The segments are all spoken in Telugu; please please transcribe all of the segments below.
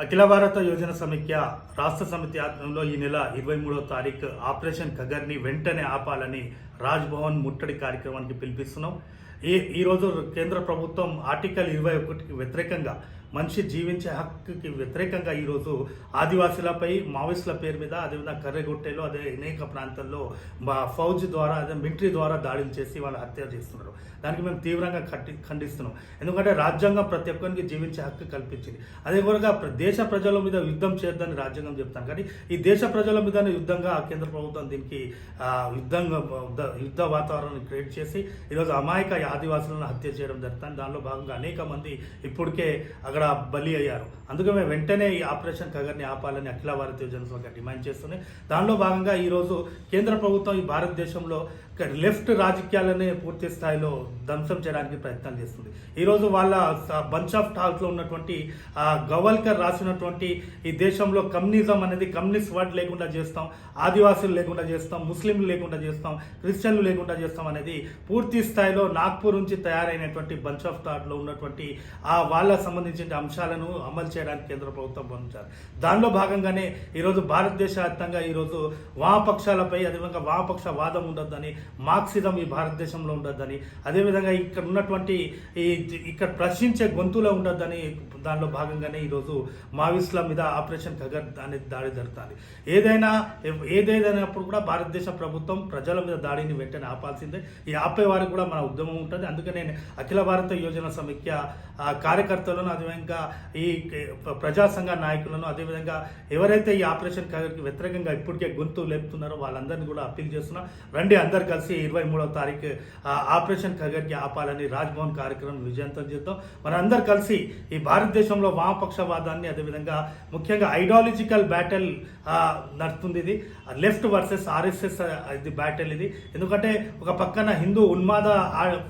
అఖిల భారత యోజన సమైక్య రాష్ట్ర సమితి ఆధ్వర్యంలో ఈ నెల 23వ తారీఖు ఆపరేషన్ ఖగర్ని వెంటనే ఆపాలని రాజ్భవన్ ముట్టడి కార్యక్రమానికి పిలిపిస్తున్నాం. ఈరోజు కేంద్ర ప్రభుత్వం ఆర్టికల్ 21కి వ్యతిరేకంగా మనిషి జీవించే హక్కుకి వ్యతిరేకంగా ఈరోజు ఆదివాసులపై మావోయిస్టుల పేరు మీద అదేవిధంగా కర్రెగొట్టెలో అదే అనేక ప్రాంతాల్లో ఫౌజ్ ద్వారా అదే మిలిటరీ ద్వారా దాడులు చేసి వాళ్ళు హత్య చేస్తున్నారు. దానికి మేము తీవ్రంగా ఖండిస్తున్నాం. ఎందుకంటే రాజ్యాంగం ప్రతి ఒక్కరికి జీవించే హక్కు కల్పించింది. అదే కూడా దేశ ప్రజల మీద యుద్ధం చేయొద్దని రాజ్యాంగం చెప్తాను. కానీ ఈ దేశ ప్రజల మీద యుద్ధంగా కేంద్ర ప్రభుత్వం దీనికి యుద్ధ వాతావరణాన్ని క్రియేట్ చేసి ఈరోజు అమాయక ఆదివాసులను హత్య చేయడం జరుగుతుంది. దానిలో భాగంగా అనేక మంది ఇప్పటికే అక్కడ బలి అయ్యారు. అందుకే మేము వెంటనే ఈ ఆపరేషన్ ఖగర్ని ఆపాలని అఖిల భారత యోజన సమైక్య డిమాండ్ చేస్తున్నాయి. దానిలో భాగంగా ఈరోజు కేంద్ర ప్రభుత్వం ఈ భారతదేశంలో లెఫ్ట్ రాజకీయాలనే పూర్తి స్థాయిలో ధ్వంసం చేయడానికి ప్రయత్నం చేస్తుంది. ఈరోజు వాళ్ళ బంచ్ ఆఫ్ టాక్లో ఉన్నటువంటి గవల్కర్ రాసినటువంటి ఈ దేశంలో కమ్యూనిజం అనేది కమ్యూనిస్ట్ వర్డ్ లేకుండా చేస్తాం, ఆదివాసులు లేకుండా చేస్తాం, ముస్లింలు లేకుండా చేస్తాం, క్రిస్టియన్లు లేకుండా చేస్తాం అనేది పూర్తి స్థాయిలో నాగ్పూర్ నుంచి తయారైనటువంటి బంచ్ ఆఫ్ టాక్లో ఉన్నటువంటి వాళ్ళకు సంబంధించిన అంశాలను అమలు చేయడానికి కేంద్ర ప్రభుత్వం పంపించారు. దానిలో భాగంగానే ఈరోజు భారతదేశ వ్యాప్తంగా ఈరోజు వామపక్షాలపై అదేవిధంగా వామపక్ష వాదం ఉండొద్దని, మార్క్సిజం ఈ భారతదేశంలో ఉండొద్దని, అదేవిధంగా ఇక్కడ ఉన్నటువంటి ఇక్కడ ప్రశ్నించే గొంతులో ఉండొద్దని దానిలో భాగంగానే ఈరోజు మావోయిస్టుల మీద ఆపరేషన్ ఖగర్ అనేది దాడి జరుగుతుంది. ఏదేదైనప్పుడు కూడా భారతదేశ ప్రభుత్వం ప్రజల మీద దాడిని వెంటనే ఆపాల్సిందే. ఈ ఆపే వారికి కూడా మన ఉద్యమం ఉంటుంది. అందుకే నేను అఖిల భారత యోజన సమైక్య కార్యకర్తలను అదేవిధంగా ఈ ప్రజా సంఘ నాయకులను అదేవిధంగా ఎవరైతే ఈ ఆపరేషన్ ఖగర్కి వ్యతిరేకంగా ఇప్పటికే గొంతు లేపుతున్నారో వాళ్ళందరినీ కూడా అప్పీల్ చేస్తున్నా. రండి అందరు కలిసి 23వ తారీఖు ఆపరేషన్ ఖగర్కి ఆపాలని రాజ్భవన్ కార్యక్రమం విజయవంతం చేద్దాం. మనందరూ కలిసి ఈ భారతదేశంలో వామపక్షవాదాన్ని అదేవిధంగా ముఖ్యంగా ఐడియాలజికల్ బ్యాటిల్ నడుస్తుంది. ఇది లెఫ్ట్ వర్సెస్ ఆర్ఎస్ఎస్ ఇది బ్యాటిల్ ఇది. ఎందుకంటే ఒక పక్కన హిందూ ఉన్మాద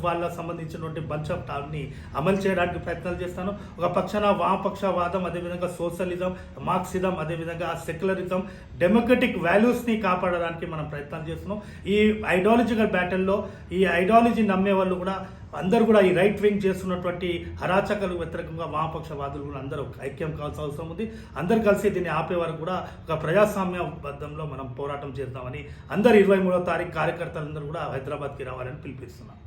వాళ్ళకు సంబంధించినటువంటి బంచ్ ఆఫ్ టాక్ని అమలు చేయడానికి ప్రయత్నాలు చేస్తాను. ఒక పక్షాన వామపక్షవాదం అదేవిధంగా సోషలిజం, మార్క్సిజం అదేవిధంగా సెక్యులరిజం, డెమోక్రటిక్ వాల్యూస్ని కాపాడడానికి మనం ప్రయత్నాలు చేస్తున్నాం. ఈ ఐడియాలజికల్ బ్యాటిల్లో ఈ ఐడియాలజీ నమ్మే వాళ్ళు కూడా అందరూ కూడా ఈ రైట్ వింగ్ చేస్తున్నటువంటి అరాచకాలకు వ్యతిరేకంగా వామపక్షవాదులు కూడా అందరూ ఐక్యం కావాల్సిన అవసరం ఉంది. అందరు కలిసి దీన్ని ఆపే వరకు కూడా ఒక ప్రజాస్వామ్య బద్ధంలో మనం పోరాటం చేద్దామని అందరు 23వ తారీఖు కార్యకర్తలందరూ కూడా హైదరాబాద్కి రావాలని పిలిపిస్తున్నాం.